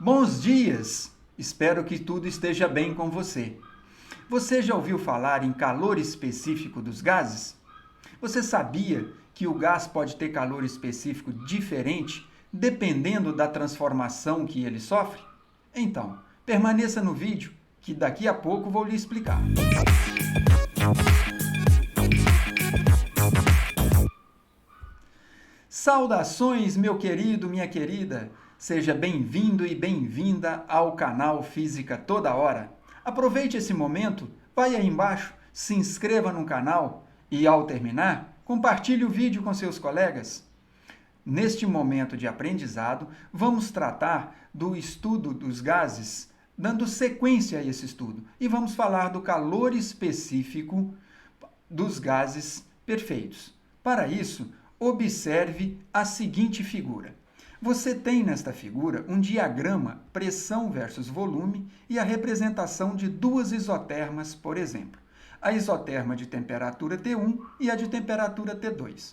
Bons dias! Espero que tudo esteja bem com você. Você já ouviu falar em calor específico dos gases? Você sabia que o gás pode ter calor específico diferente dependendo da transformação que ele sofre? Então, permaneça no vídeo que daqui a pouco vou lhe explicar. Saudações, meu querido, minha querida! Seja bem-vindo e bem-vinda ao canal Física Toda Hora. Aproveite esse momento, vai aí embaixo, se inscreva no canal e, ao terminar, compartilhe o vídeo com seus colegas. Neste momento de aprendizado, vamos tratar do estudo dos gases, dando sequência a esse estudo, e vamos falar do calor específico dos gases perfeitos. Para isso, observe a seguinte figura. Você tem nesta figura um diagrama pressão versus volume e a representação de duas isotermas, por exemplo. A isoterma de temperatura T1 e a de temperatura T2.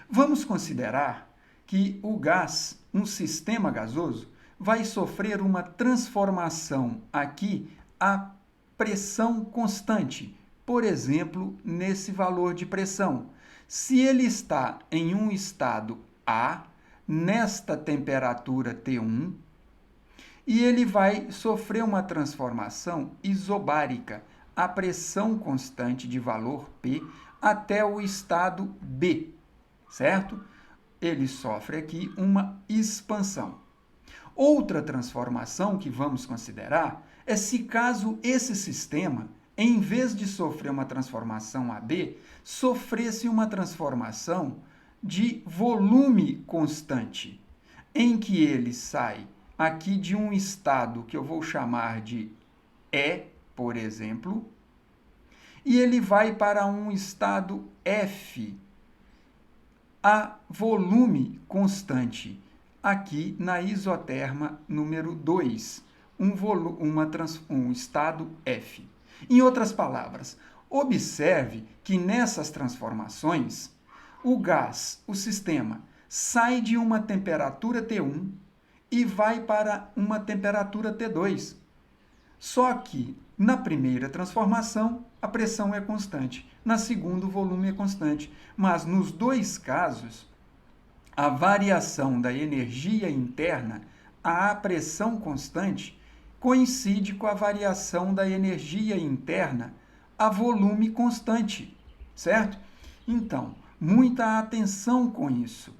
Vamos considerar que o gás, um sistema gasoso, vai sofrer uma transformação aqui a pressão constante, por exemplo, nesse valor de pressão. Se ele está em um estado A, nesta temperatura T1, e ele vai sofrer uma transformação isobárica, a pressão constante de valor P, até o estado B, certo? Ele sofre aqui uma expansão. Outra transformação que vamos considerar é se caso esse sistema, em vez de sofrer uma transformação AB, sofresse uma transformação de volume constante, em que ele sai aqui de um estado que eu vou chamar de E, por exemplo, e ele vai para um estado F, a volume constante, aqui na isoterma número 2, um estado F. Em outras palavras, observe que nessas transformações, o gás, o sistema, sai de uma temperatura T1 e vai para uma temperatura T2. Só que, na primeira transformação, a pressão é constante. Na segunda, o volume é constante. Mas, nos dois casos, a variação da energia interna à pressão constante coincide com a variação da energia interna a volume constante, certo? Então, muita atenção com isso.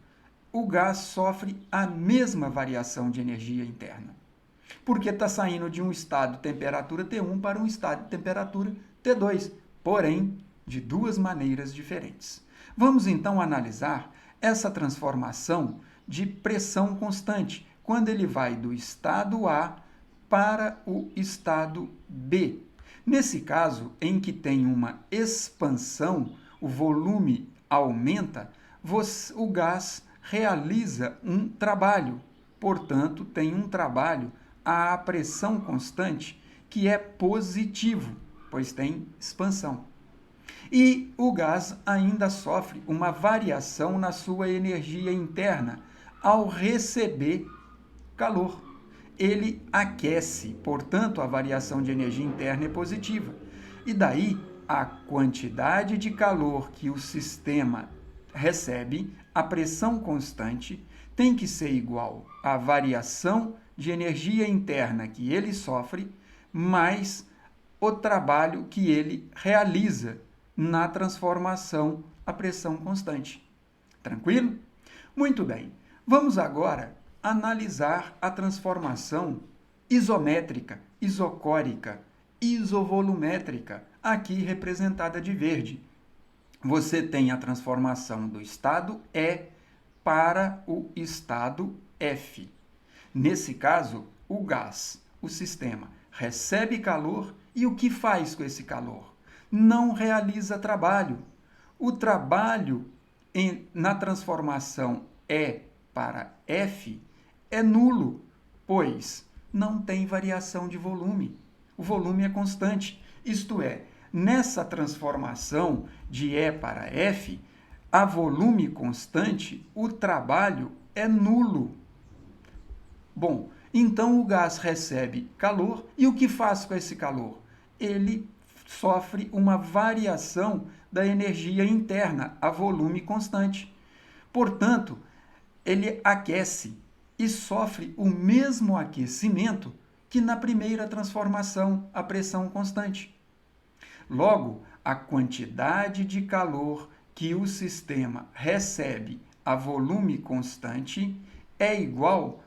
O gás sofre a mesma variação de energia interna, porque está saindo de um estado de temperatura T1 para um estado de temperatura T2, porém, de duas maneiras diferentes. Vamos então analisar essa transformação de pressão constante, quando ele vai do estado A para o estado B. Nesse caso, em que tem uma expansão, o volume aumenta, o gás realiza um trabalho, portanto, tem um trabalho à pressão constante que é positivo, pois tem expansão. E o gás ainda sofre uma variação na sua energia interna ao receber calor. Ele aquece, portanto, a variação de energia interna é positiva. E daí, a quantidade de calor que o sistema recebe, a pressão constante, tem que ser igual à variação de energia interna que ele sofre, mais o trabalho que ele realiza na transformação à pressão constante. Tranquilo? Muito bem. Vamos agora analisar a transformação isométrica, isocórica, isovolumétrica, aqui representada de verde. Você tem a transformação do estado E para o estado F. Nesse caso, o gás, o sistema, recebe calor e o que faz com esse calor? Não realiza trabalho. O trabalho na transformação E para F é nulo, pois não tem variação de volume. O volume é constante. Isto é, nessa transformação de E para F, a volume constante, o trabalho é nulo. Bom, Então o gás recebe calor e o que faz com esse calor? Ele sofre uma variação da energia interna a volume constante. Portanto, ele aquece e sofre o mesmo aquecimento que na primeira transformação a pressão constante. Logo, a quantidade de calor que o sistema recebe a volume constante é igual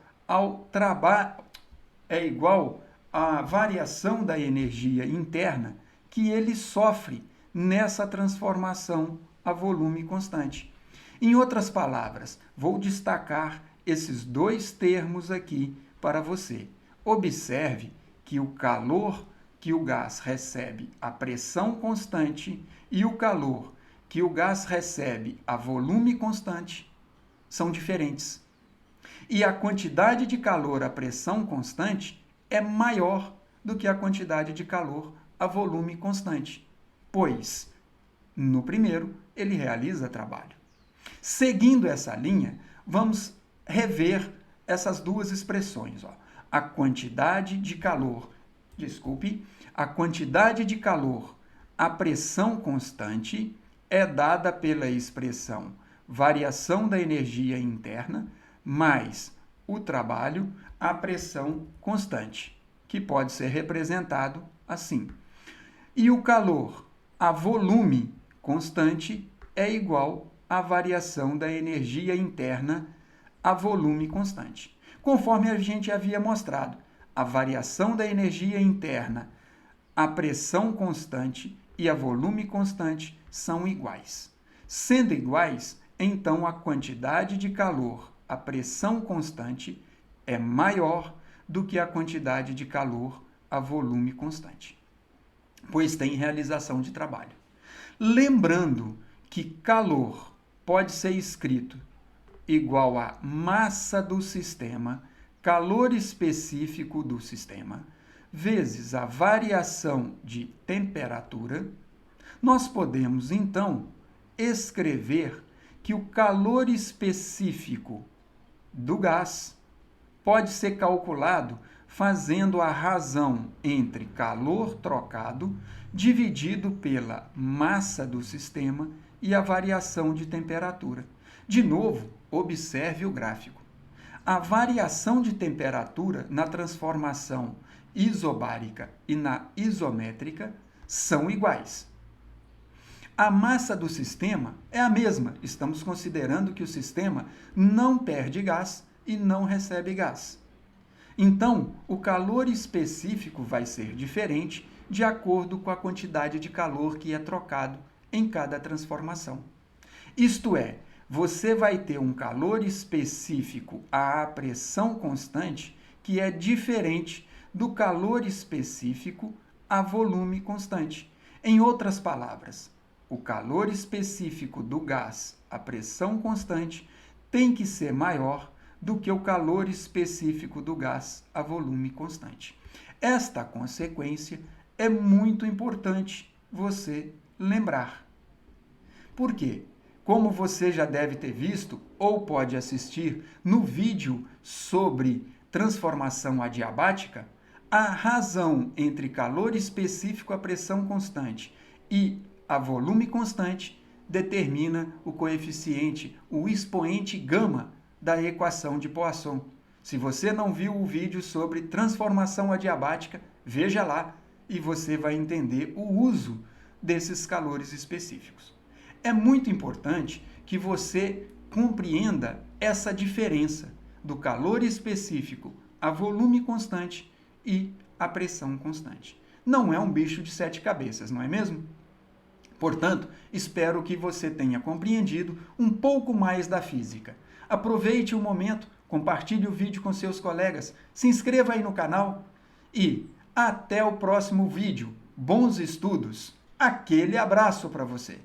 à variação da energia interna que ele sofre nessa transformação a volume constante. Em outras palavras, vou destacar esses dois termos aqui para você. Observe que o calor que o gás recebe a pressão constante e o calor que o gás recebe a volume constante são diferentes. E a quantidade de calor a pressão constante é maior do que a quantidade de calor a volume constante, pois, no primeiro, ele realiza trabalho. Seguindo essa linha, vamos rever essas duas expressões. A quantidade de calor a pressão constante é dada pela expressão variação da energia interna mais o trabalho à pressão constante, que pode ser representado assim. E o calor a volume constante é igual à variação da energia interna a volume constante. Conforme a gente havia mostrado, a variação da energia interna a pressão constante e a volume constante são iguais. Sendo iguais, então a quantidade de calor a pressão constante é maior do que a quantidade de calor a volume constante, pois tem realização de trabalho. Lembrando que calor pode ser escrito igual a massa do sistema, calor específico do sistema, vezes a variação de temperatura, nós podemos, então, escrever que o calor específico do gás pode ser calculado fazendo a razão entre calor trocado dividido pela massa do sistema e a variação de temperatura. De novo, observe o gráfico. A variação de temperatura na transformação isobárica e na isométrica são iguais. A massa do sistema é a mesma. Estamos considerando que o sistema não perde gás e não recebe gás. Então, o calor específico vai ser diferente de acordo com a quantidade de calor que é trocado em cada transformação. Isto é, você vai ter um calor específico à pressão constante que é diferente do calor específico a volume constante. Em outras palavras, o calor específico do gás a pressão constante tem que ser maior do que o calor específico do gás a volume constante. Esta consequência é muito importante você lembrar. Por quê? Como você já deve ter visto ou pode assistir no vídeo sobre transformação adiabática, a razão entre calor específico a pressão constante e a volume constante determina o coeficiente, o expoente gama da equação de Poisson. Se você não viu o vídeo sobre transformação adiabática, veja lá e você vai entender o uso desses calores específicos. É muito importante que você compreenda essa diferença do calor específico a volume constante e a pressão constante. Não é um bicho de 7 cabeças, não é mesmo? Portanto, espero que você tenha compreendido um pouco mais da física. Aproveite o momento, compartilhe o vídeo com seus colegas, se inscreva aí no canal e até o próximo vídeo. Bons estudos! Aquele abraço para você!